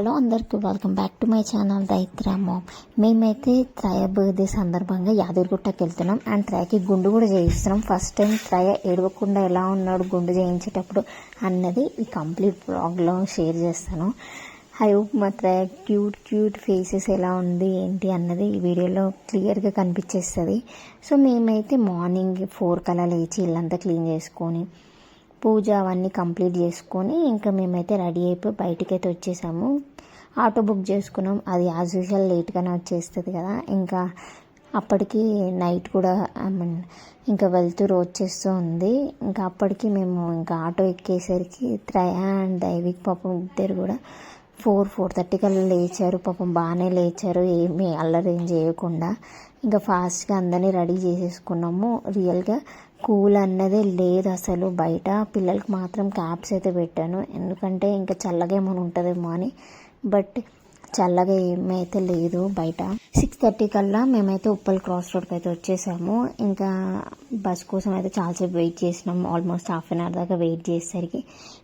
Hello అందరికీ welcome back to my channel Daithra mom. మేమైతే Traya birthday సందర్భంగా యాదగిరిగుట్టకి వెళ్తున్నాం అండ్ త్రయకి గుండు కూడా చేయిస్తున్నాం. ఫస్ట్ టైం త్రయ ఏడవకుండా ఎలా ఉన్నాడు గుండు చేయించేటప్పుడు అన్నది ఈ కంప్లీట్ బ్లాగ్లో షేర్ చేస్తాను. ఐ హోప్ మా త్రయ క్యూట్ ఫేసెస్ ఎలా ఉంది ఏంటి అన్నది ఈ వీడియోలో క్లియర్గా కనిపించేస్తుంది. సో మేమైతే మార్నింగ్ 4 కల్లా లేచి ఇల్లంతా క్లీన్ చేసుకొని పూజ అవన్నీ కంప్లీట్ చేసుకొని ఇంకా మేమైతే రెడీ అయిపోయి బయటికైతే వచ్చేసాము. ఆటో బుక్ చేసుకున్నాం. అది యాజ్ యూజువల్ లేట్గానే వచ్చేస్తుంది కదా. ఇంకా అప్పటికి నైట్ కూడా ఇంకా వెళ్తూరు వచ్చేస్తూ ఉంది. ఇంకా అప్పటికి మేము ఇంకా ఆటో ఎక్కేసరికి త్రయ అండ్ దైవిక్ పాపం ఇద్దరు కూడా 4:30 కల్లా లేచారు. పాపం బాగానే లేచారు, ఏమీ అల్లరేం చేయకుండా. ఇంకా ఫాస్ట్గా అందరినీ రెడీ చేసేసుకున్నాము. రియల్గా కూల్ అన్నదే లేదు అసలు బయట. పిల్లలకి మాత్రం క్యాప్స్ అయితే పెట్టాను, ఎందుకంటే ఇంకా చల్లగా ఏమైనా ఉంటుందేమో అని. బట్ చల్లగా ఏమైతే లేదు బయట. 6:30 కల్లా మేమైతే ఉప్పల్ క్రాస్ రోడ్కి అయితే వచ్చేసాము. ఇంకా బస్ కోసం అయితే చాలాసేపు వెయిట్ చేసినాము. ఆల్మోస్ట్ హాఫ్ అన్ అవర్ దాకా వెయిట్ చేసేసరికి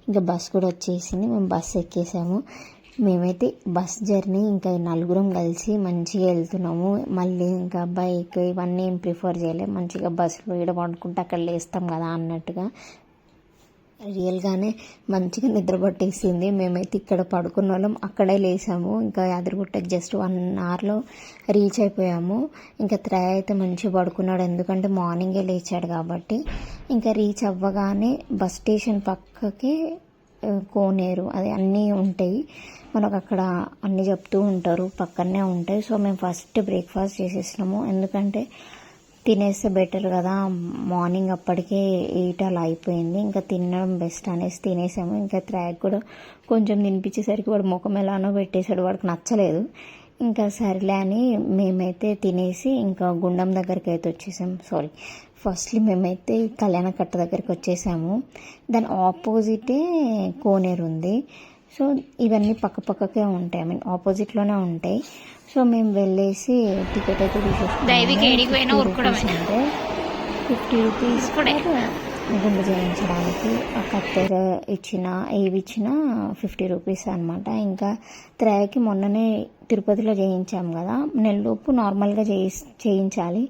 ఇంకా బస్ కూడా వచ్చేసింది. మేము బస్ ఎక్కేసాము. మేమైతే బస్ జర్నీ ఇంకా 4 కలిసి మంచిగా వెళ్తున్నాము. మళ్ళీ ఇంకా బైక్ ఇవన్నీ ఏం ప్రిఫర్ చేయలేము. మంచిగా బస్సులో ఈడ పడుకుంటే అక్కడ లేస్తాం కదా అన్నట్టుగా రియల్గానే మంచిగా నిద్ర పట్టేసింది. మేమైతే ఇక్కడ పడుకున్న వాళ్ళం అక్కడే లేసాము. ఇంకా యాదగిరిగుట్టకి జస్ట్ 1 అవర్లో రీచ్ అయిపోయాము. ఇంకా త్రయ అయితే మంచిగా పడుకున్నాడు, ఎందుకంటే మార్నింగే లేచాడు కాబట్టి. ఇంకా రీచ్ అవ్వగానే బస్ స్టేషన్ పక్కకి కోనేరు అది అన్నీ ఉంటాయి, మనకు అక్కడ అన్నీ చెప్తూ ఉంటారు, పక్కనే ఉంటాయి. సో మేము ఫస్ట్ బ్రేక్ఫాస్ట్ చేసేసినాము, ఎందుకంటే తినేస్తే బెటర్ కదా. మార్నింగ్ అప్పటికే 8 అలా అయిపోయింది. ఇంకా తినడం బెస్ట్ అనేసి తినేసాము. ఇంకా ట్రాక్ కూడా కొంచెం తినిపించేసరికి వాడు ముఖం ఎలానో పెట్టేశాడు, వాడికి నచ్చలేదు. ఇంకా సరేలే అని మేమైతే తినేసి ఇంకా గుండం దగ్గరికి అయితే వచ్చేసాము. ఫస్ట్లీ మేమైతే కళ్యాణకట్ట దగ్గరికి వచ్చేసాము. దాని ఆపోజిటే కోనేరు ఉంది. సో ఇవన్నీ పక్కకే ఉంటాయి, ఆపోజిట్లోనే ఉంటాయి. సో మేము వెళ్ళేసి టికెట్ అయితే తీసేసుకున్నాము. 50 రూపీస్ గుండు చేయించడానికి. కత్తెర ఇచ్చినా ఏవి ఇచ్చినా 50 రూపీస్ అనమాట. ఇంకా త్రయకి మొన్ననే తిరుపతిలో చేయించాము కదా, నెలలోపు నార్మల్గా చేయించాలి.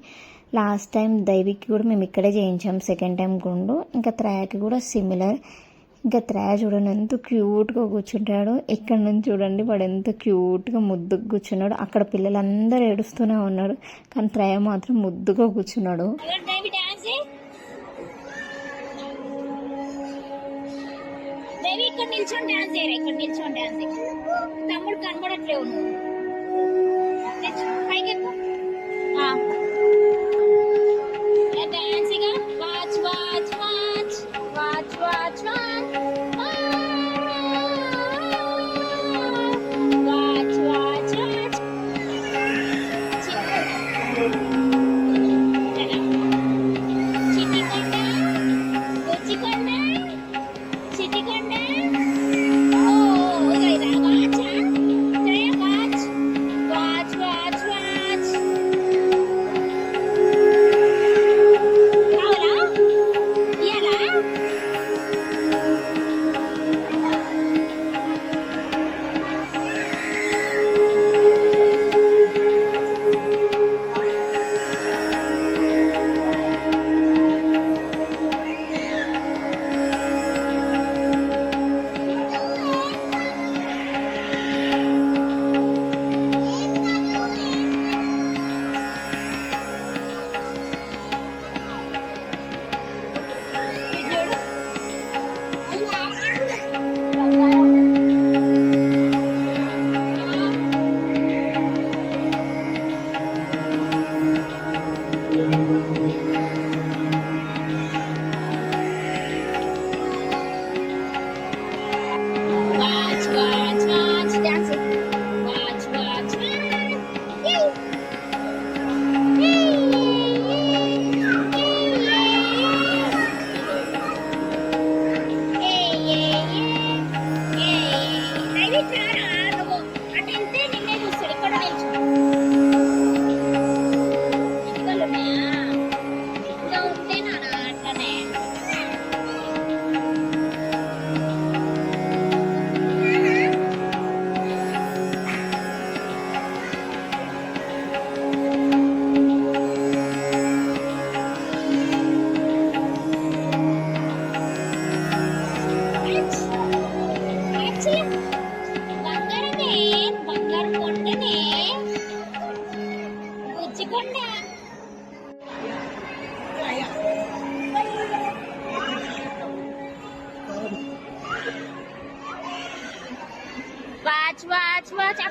లాస్ట్ టైం దైవికి కూడా మేము ఇక్కడే చేయించాం, సెకండ్ టైం గుండు. ఇంకా త్రయకి కూడా సిమిలర్. ఇంకా త్రయ చూడండి ఎంత క్యూట్గా కూర్చుంటాడు. ఇక్కడ నుంచి చూడండి వాడు ఎంత క్యూట్గా ముద్దుగా కూర్చున్నాడు. అక్కడ పిల్లలందరూ ఏడుస్తూనే ఉన్నారు, కానీ త్రయ మాత్రం ముద్దుగా కూర్చున్నాడు. తమ్ముడు కనబడట్లేవు.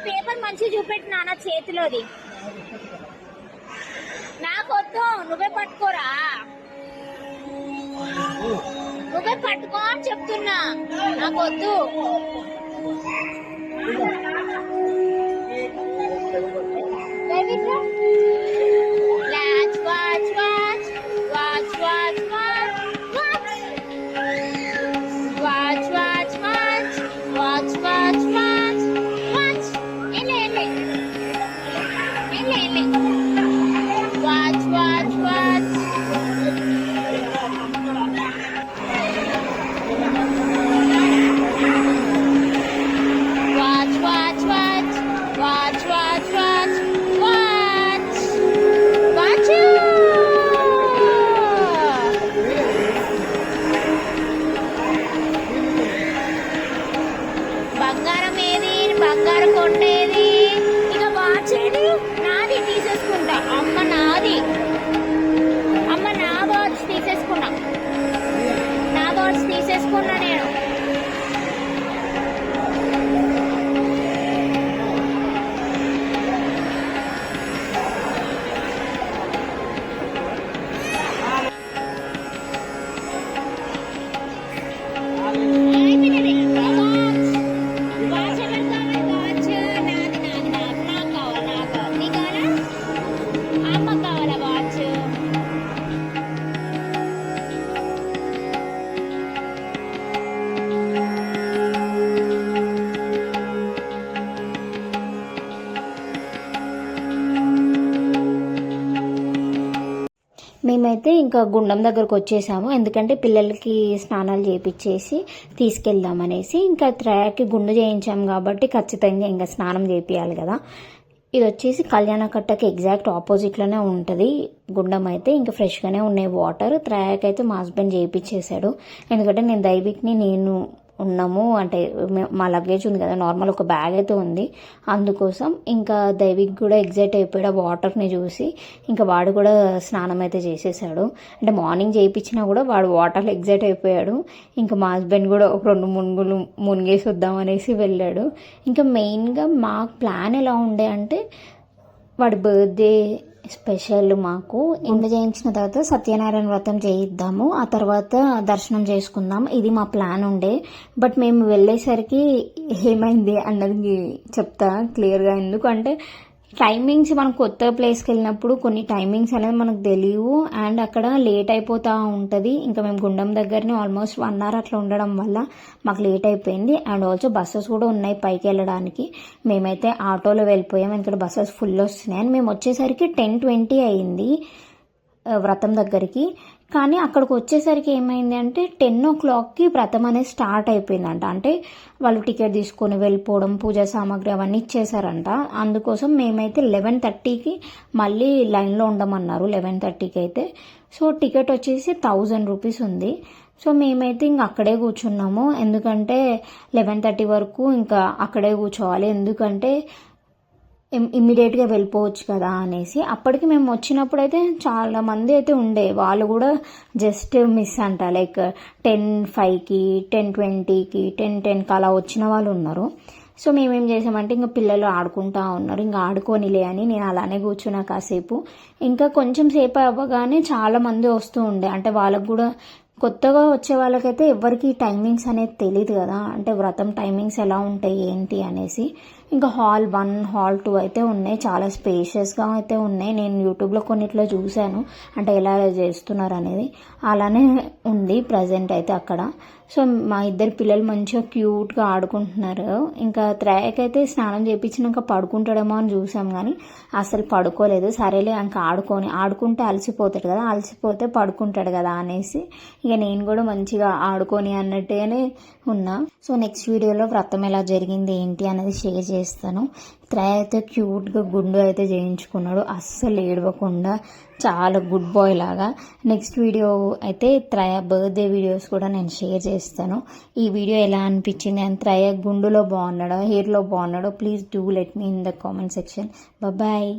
పేపర్ మంచిగా చూపెట్టు నాన్న చేతిలోది. నాకొద్దు, నువ్వే పట్టుకోరా. నువ్వే పట్టుకో అని చెప్తున్నా, నాకొద్దు. Watch, watch, watch, watch, watch, watch, watch, watch, watch, watch, watch, watch, watch. Ele. Watch, watch, watch. Watch, watch, watch, watch, watch, watch, watch. Watch you. బంగారం ఏది, బంగారం కొండేది, ఇక వాచ్ ఏది, నాది తీసేసుకుంటా. అమ్మ నాది, అమ్మ నా వాచ్ తీసేసుకున్నా, నా వాచ్ తీసేసుకున్నా నేను. మేమైతే ఇంకా గుండం దగ్గరకు వచ్చేసాము, ఎందుకంటే పిల్లలకి స్నానాలు చేయించేసి తీసుకెళ్దామనేసి. ఇంకా త్రయాకి గుండు చేయించాము కాబట్టి ఖచ్చితంగా ఇంకా స్నానం చేపియాలి కదా. ఇది వచ్చేసి కళ్యాణకట్టకి ఎగ్జాక్ట్ ఆపోజిట్లోనే ఉంటుంది గుండం. అయితే ఇంకా ఫ్రెష్గానే ఉన్నాయి వాటర్. త్రయాకి అయితే మా హస్బెండ్ చేయించేసాడు, ఎందుకంటే నేను దైవిక్ని నేను ఉన్నాము, అంటే మా లగేజ్ ఉంది కదా, నార్మల్ ఒక బ్యాగ్ అయితే ఉంది, అందుకోసం ఇంకా దైవిక్ కూడా ఎగ్జైట్ అయిపోయాడు వాటర్ని చూసి. ఇంకా వాడు కూడా స్నానం అయితే చేసేసాడు, అంటే మార్నింగ్ చేయించినా కూడా వాడు వాటర్లో ఎగ్జైట్ అయిపోయాడు. ఇంకా మా హస్బెండ్ కూడా ఒక 2 మునుగులు మునిగేసి వద్దామనేసి వెళ్ళాడు. ఇంకా మెయిన్గా మా ప్లాన్ ఎలా ఉండే అంటే వాడి బర్త్డే స్పెషల్ మాకు. ఇంత చేయించిన తర్వాత సత్యనారాయణ వ్రతం చేయిద్దాము, ఆ తర్వాత దర్శనం చేసుకుందాం, ఇది మా ప్లాన్ ఉండే. బట్ మేము వెళ్ళేసరికి ఏమైంది అన్నది చెప్తా క్లియర్గా. ఎందుకంటే టైమింగ్స్, మనం కొత్త ప్లేస్కి వెళ్ళినప్పుడు కొన్ని టైమింగ్స్ అనేది మనకు తెలియవు, అండ్ అక్కడ లేట్ అయిపోతూ ఉంటుంది. ఇంకా మేము గుండం దగ్గరనే ఆల్మోస్ట్ 1 hour అట్లా ఉండడం వల్ల మాకు లేట్ అయిపోయింది. అండ్ ఆల్సో బస్సెస్ కూడా ఉన్నాయి పైకి వెళ్ళడానికి. మేమైతే ఆటోలో వెళ్ళిపోయాం, ఎందుకంటే బస్సెస్ ఫుల్ వస్తున్నాయి. అండ్ మేము వచ్చేసరికి 10:20 అయింది వ్రతం దగ్గరికి. కానీ అక్కడికి వచ్చేసరికి ఏమైంది అంటే 10 o'clockకి వ్రతం అనేది స్టార్ట్ అయిపోయిందంట. అంటే వాళ్ళు టికెట్ తీసుకొని వెళ్ళిపోవడం, పూజా సామాగ్రి అవన్నీ ఇచ్చేసారంట. అందుకోసం మేమైతే 11:30కి మళ్ళీ లైన్లో ఉండమన్నారు, 11:30కి అయితే. సో టికెట్ వచ్చేసి 1000 రూపీస్ ఉంది. సో మేమైతే ఇంకా అక్కడే కూర్చున్నాము, ఎందుకంటే 11:30 వరకు ఇంకా అక్కడే కూర్చోవాలి, ఎందుకంటే ఇమ్మీడియట్గా వెళ్ళిపోవచ్చు కదా అనేసి. అప్పటికి మేము వచ్చినప్పుడు అయితే చాలా మంది అయితే ఉండే, వాళ్ళు కూడా జస్ట్ మిస్ అంట, లైక్ 10:05కి 10:20కి 10:10కి అలా వచ్చిన వాళ్ళు ఉన్నారు. సో మేమేం చేసామంటే ఇంకా పిల్లలు ఆడుకుంటా ఉన్నారు, ఇంకా ఆడుకోనిలే అని నేను అలానే కూర్చున్నా కాసేపు. ఇంకా కొంచెం సేపు అవ్వగానే చాలా మంది వస్తూ ఉండే, అంటే వాళ్ళకు కూడా కొత్తగా వచ్చే వాళ్ళకైతే ఎవరికి టైమింగ్స్ అనేది తెలియదు కదా, అంటే వ్రతం టైమింగ్స్ ఎలా ఉంటాయి ఏంటి అనేసి. ఇంకా హాల్ 1 హాల్ 2 అయితే ఉన్నాయి, చాలా స్పేషియస్గా అయితే ఉన్నాయి. నేను యూట్యూబ్లో కొన్నిట్లో చూశాను, అంటే ఎలా చేస్తున్నారు అనేది. అలానే ఉంది ప్రజెంట్ అయితే అక్కడ. సో మా ఇద్దరు పిల్లలు మంచిగా క్యూట్గా ఆడుకుంటున్నారు. ఇంకా త్రయాక్ అయితే స్నానం చేయించినాక పడుకుంటాడేమో అని చూసాం, కానీ అసలు పడుకోలేదు. సరేలే ఇంకా ఆడుకుంటే అలసిపోతాడు కదా, అలసిపోతే పడుకుంటాడు కదా అనేసి ఇక నేను కూడా మంచిగా ఆడుకొని అన్నట్టుగానే ఉన్నా. సో నెక్స్ట్ వీడియోలో వ్రతం ఎలా జరిగింది ఏంటి అనేది షేర్ చేస్తాను. త్రయ అయితే క్యూట్గా గుండు అయితే చేయించుకున్నాడు, అస్సలు ఏడవకుండా, చాలా గుడ్ బాయ్ లాగా. నెక్స్ట్ వీడియో అయితే త్రయ బర్త్డే వీడియోస్ కూడా నేను షేర్ చేస్తాను. ఈ వీడియో ఎలా అనిపించింది అండ్ త్రయ గుండులో బాగున్నాడో హెయిర్లో బాగున్నాడో please do let me in the comment section. Bye.